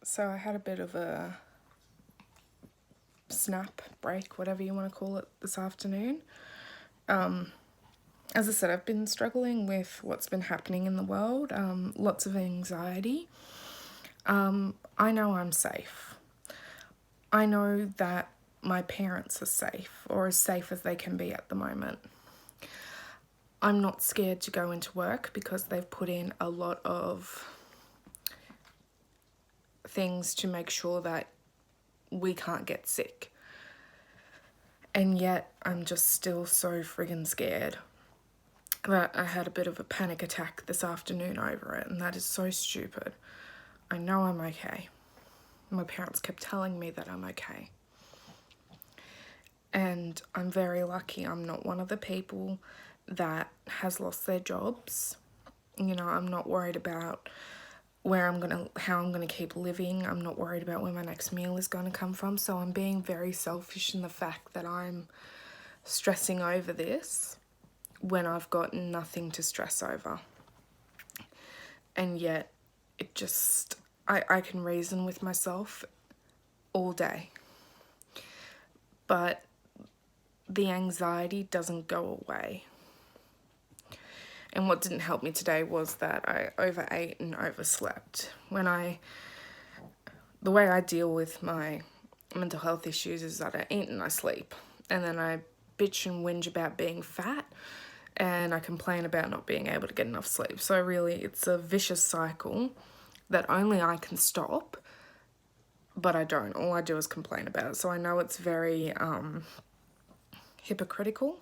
So I had a bit of a snap break, whatever you want to call it, this afternoon. As I said, I've been struggling with what's been happening in the world, lots of anxiety. I know I'm safe. I know that my parents are safe, or as safe as they can be at the moment. I'm not scared to go into work because they've put in a lot of things to make sure that we can't get sick. And yet I'm just still so friggin' scared that I had a bit of a panic attack this afternoon over it, and that is so stupid. I know I'm okay. My parents kept telling me that I'm okay. And I'm very lucky I'm not one of the people that has lost their jobs. You know, I'm not worried about how I'm gonna keep living. I'm not worried about where my next meal is gonna come from. So I'm being very selfish in the fact that I'm stressing over this when I've got nothing to stress over. And yet it just, I can reason with myself all day. But the anxiety doesn't go away. And what didn't help me today was that I overate and overslept. The way I deal with my mental health issues is that I eat and I sleep. And then I bitch and whinge about being fat, and I complain about not being able to get enough sleep. So really, it's a vicious cycle that only I can stop, but I don't. All I do is complain about it. So I know it's very hypocritical.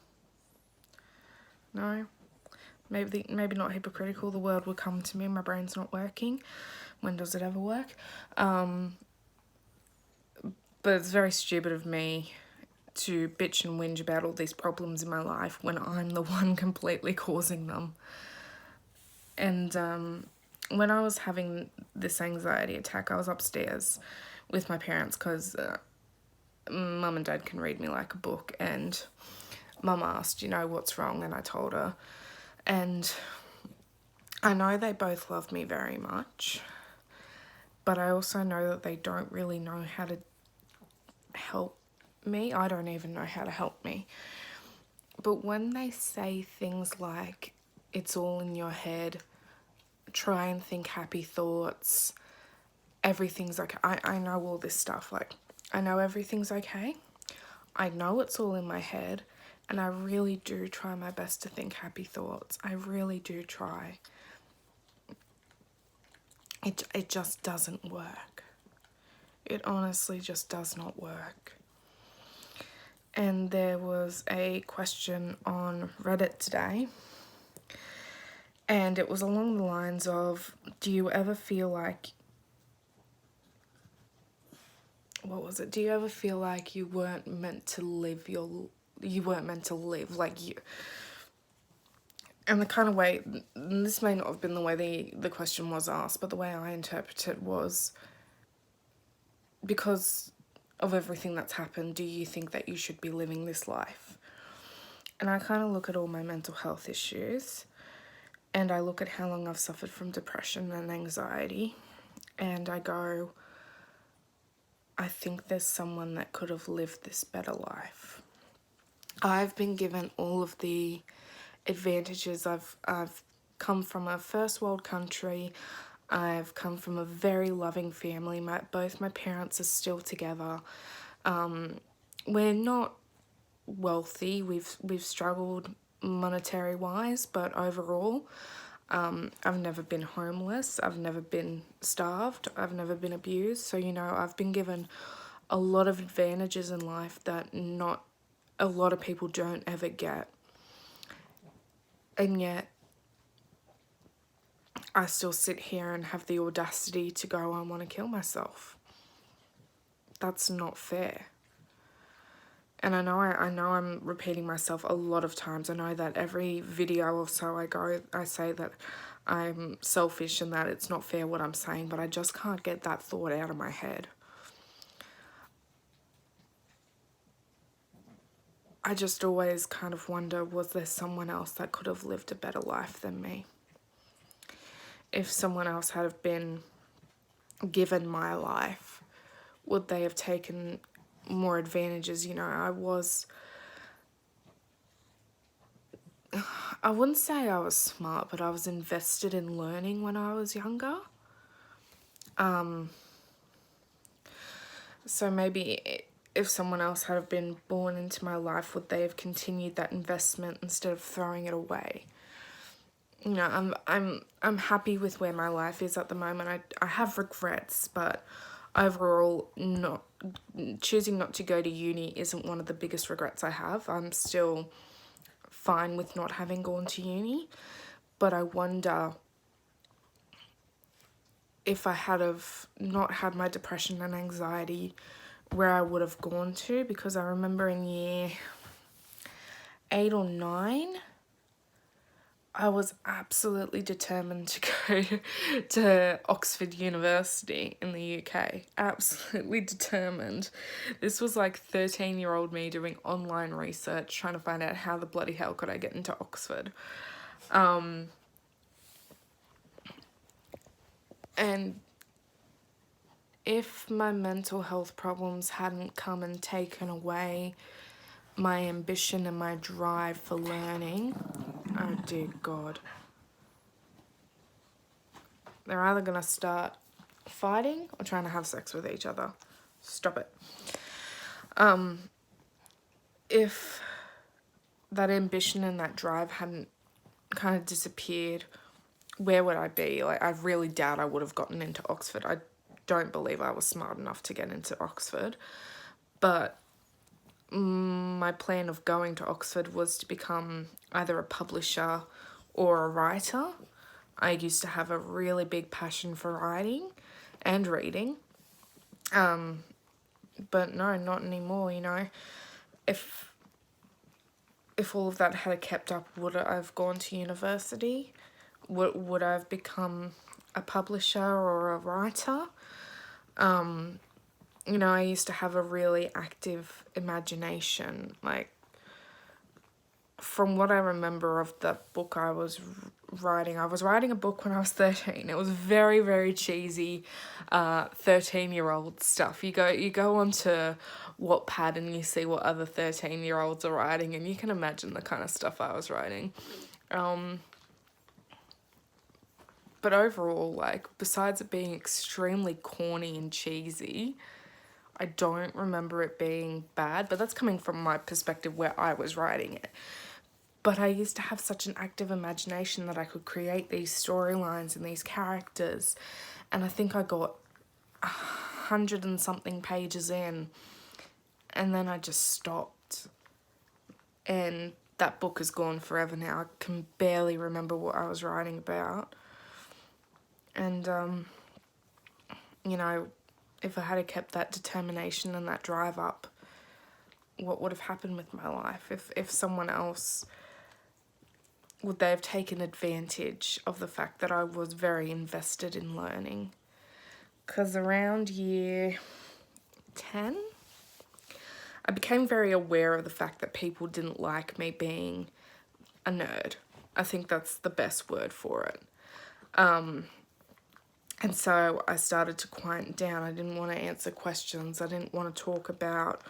No, maybe not hypocritical. The word will come to me. My brain's not working. When does it ever work? But it's very stupid of me to bitch and whinge about all these problems in my life when I'm the one completely causing them. And when I was having this anxiety attack, I was upstairs with my parents because mum and dad can read me like a book, and mum asked, you know, what's wrong, and I told her. And I know they both love me very much, but I also know that they don't really know how to help me. I don't even know how to help me. But when they say things like, it's all in your head, try and think happy thoughts, everything's okay. I know all this stuff. Like, I know everything's okay. I know it's all in my head. And I really do try my best to think happy thoughts. I really do try. It just doesn't work. It honestly just does not work. And there was a question on Reddit today, and it was along the lines of, do you ever feel like, what was it? Do you ever feel like you weren't meant to live like you? And the kind of way, this may not have been the way the question was asked, but the way I interpret it was, because of everything that's happened, do you think that you should be living this life? And I kind of look at all my mental health issues, and I look at how long I've suffered from depression and anxiety, and I go, I think there's someone that could have lived this better life. I've been given all of the advantages. I've come from a first world country. I've come from a very loving family. Both my parents are still together. We're not wealthy. We've struggled monetary wise, but overall, I've never been homeless. I've never been starved. I've never been abused. So, you know, I've been given a lot of advantages in life that not a lot of people don't ever get. And yet, I still sit here and have the audacity to go, I want to kill myself. That's not fair. And I know I'm repeating myself a lot of times. I know that every video or so I say that I'm selfish and that it's not fair what I'm saying, but I just can't get that thought out of my head. I just always kind of wonder, was there someone else that could have lived a better life than me? If someone else had have been given my life, would they have taken more advantages? You know, I wouldn't say I was smart, but I was invested in learning when I was younger. So maybe if someone else had been born into my life, would they have continued that investment instead of throwing it away? You know, I'm happy with where my life is at the moment. I have regrets, but overall, not choosing not to go to uni isn't one of the biggest regrets I have. I'm still fine with not having gone to uni, but I wonder if I had have not had my depression and anxiety, where I would have gone to, because I remember in year 8 or 9, I was absolutely determined to go to Oxford University in the UK. Absolutely determined. This was like 13-year-old me doing online research, trying to find out how the bloody hell could I get into Oxford. And if my mental health problems hadn't come and taken away my ambition and my drive for learning, oh dear God, they're either gonna start fighting or trying to have sex with each other. Stop it. If that ambition and that drive hadn't kind of disappeared, where would I be? Like, I really doubt I would have gotten into Oxford. I don't believe I was smart enough to get into Oxford. But my plan of going to Oxford was to become either a publisher or a writer. I used to have a really big passion for writing and reading. But no, not anymore, you know. If all of that had kept up, would I have gone to university? Would I have become a publisher or a writer? You know, I used to have a really active imagination. Like, from what I remember of the book I was writing a book when I was 13. It was very, very cheesy 13-year-old stuff. You go onto Wattpad and you see what other 13-year-olds are writing, and you can imagine the kind of stuff I was writing. But overall, like, besides it being extremely corny and cheesy, I don't remember it being bad, but that's coming from my perspective where I was writing it. But I used to have such an active imagination that I could create these storylines and these characters. And I think I got 100 and something pages in, and then I just stopped. And that book is gone forever now. I can barely remember what I was writing about. And, you know, if I had kept that determination and that drive up, what would have happened with my life? If someone else, would they have taken advantage of the fact that I was very invested in learning? Because around year 10, I became very aware of the fact that people didn't like me being a nerd. I think that's the best word for it. And so I started to quiet down. I didn't want to answer questions. I didn't want to talk about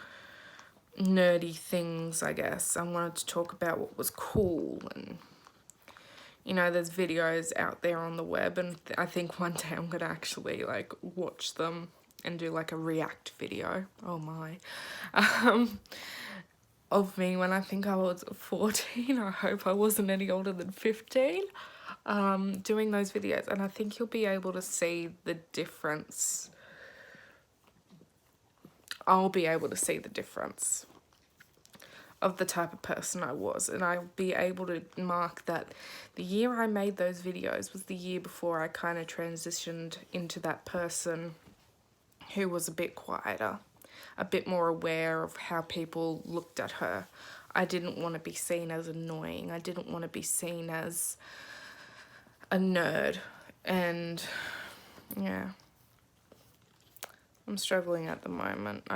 nerdy things, I guess. I wanted to talk about what was cool. And, you know, there's videos out there on the web, and I think one day I'm going to actually, like, watch them and do, like, a react video. Oh, my. Of me when I think I was 14. I hope I wasn't any older than 15. Doing those videos, and I think you'll be able to see the difference. I'll be able to see the difference of the type of person I was, and I'll be able to mark that the year I made those videos was the year before I kind of transitioned into that person who was a bit quieter, a bit more aware of how people looked at her. I didn't want to be seen as annoying. I didn't want to be seen as a nerd. And yeah, I'm struggling at the moment.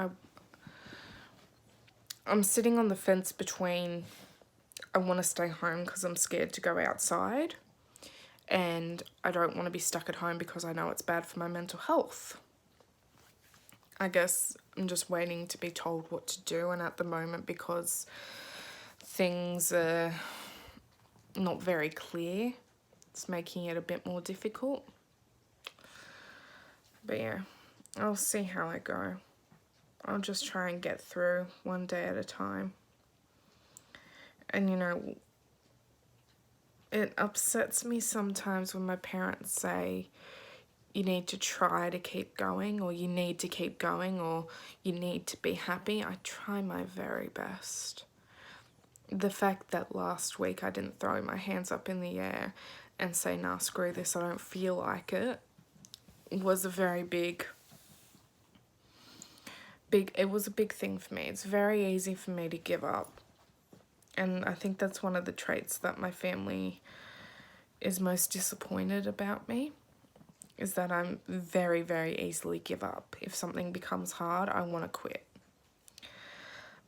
I'm sitting on the fence between I want to stay home because I'm scared to go outside, and I don't want to be stuck at home because I know it's bad for my mental health. I guess I'm just waiting to be told what to do, and at the moment, because things are not very clear, it's making it a bit more difficult. But yeah, I'll see how I go. I'll just try and get through one day at a time. And you know, it upsets me sometimes when my parents say, you need to try to keep going, or you need to keep going, or you need to be happy. I try my very best. The fact that last week I didn't throw my hands up in the air and say, nah, screw this, I don't feel like it, was a very big, it was a big thing for me. It's very easy for me to give up. And I think that's one of the traits that my family is most disappointed about me, is that I'm very, very easily give up. If something becomes hard, I want to quit.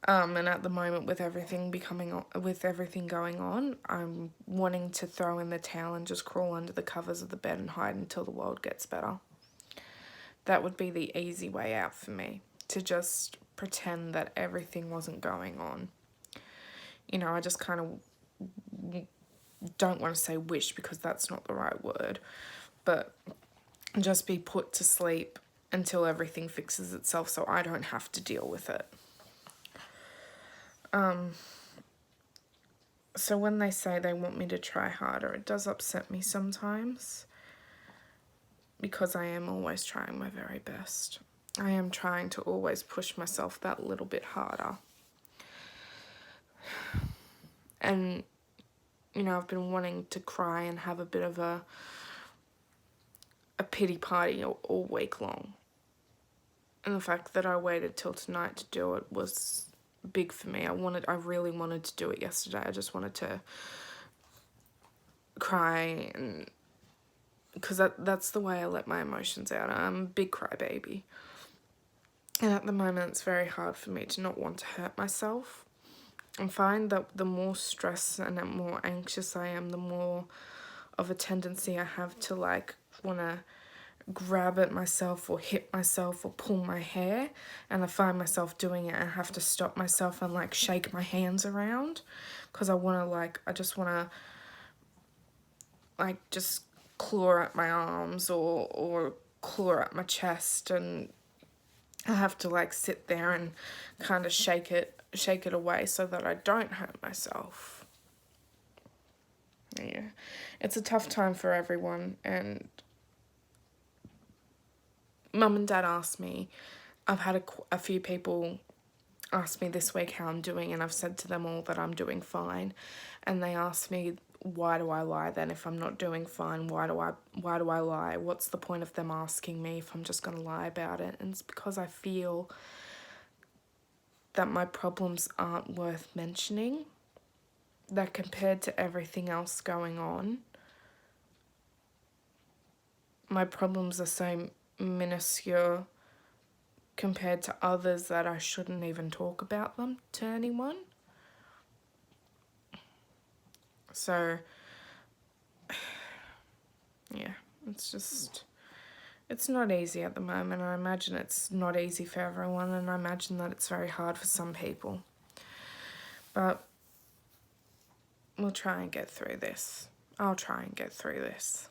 And at the moment, with everything going on, I'm wanting to throw in the towel and just crawl under the covers of the bed and hide until the world gets better. That would be the easy way out for me, to just pretend that everything wasn't going on. You know, I just kind of don't want to say wish, because that's not the right word, but just be put to sleep until everything fixes itself so I don't have to deal with it. So when they say they want me to try harder, it does upset me sometimes, because I am always trying my very best. I am trying to always push myself that little bit harder. And, you know, I've been wanting to cry and have a bit of a pity party all week long. And the fact that I waited till tonight to do it was big for me. I really wanted to do it yesterday. I just wanted to cry, and because that's the way I let my emotions out. I'm a big crybaby. And at the moment, it's very hard for me to not want to hurt myself. I find that the more stressed and the more anxious I am, the more of a tendency I have to like want to grab at myself or hit myself or pull my hair, and I find myself doing it and have to stop myself and like shake my hands around, because I just want to like just claw at my arms or claw at my chest, and I have to like sit there and kind of shake it away so that I don't hurt myself. Yeah, it's a tough time for everyone. And Mum and Dad asked me, I've had a few people ask me this week how I'm doing, and I've said to them all that I'm doing fine. And they asked me, why do I lie then? If I'm not doing fine, why do I lie? What's the point of them asking me if I'm just going to lie about it? And it's because I feel that my problems aren't worth mentioning, that compared to everything else going on, my problems are so minuscule compared to others that I shouldn't even talk about them to anyone. So, yeah, it's not easy at the moment. I imagine it's not easy for everyone, and I imagine that it's very hard for some people. But we'll try and get through this. I'll try and get through this.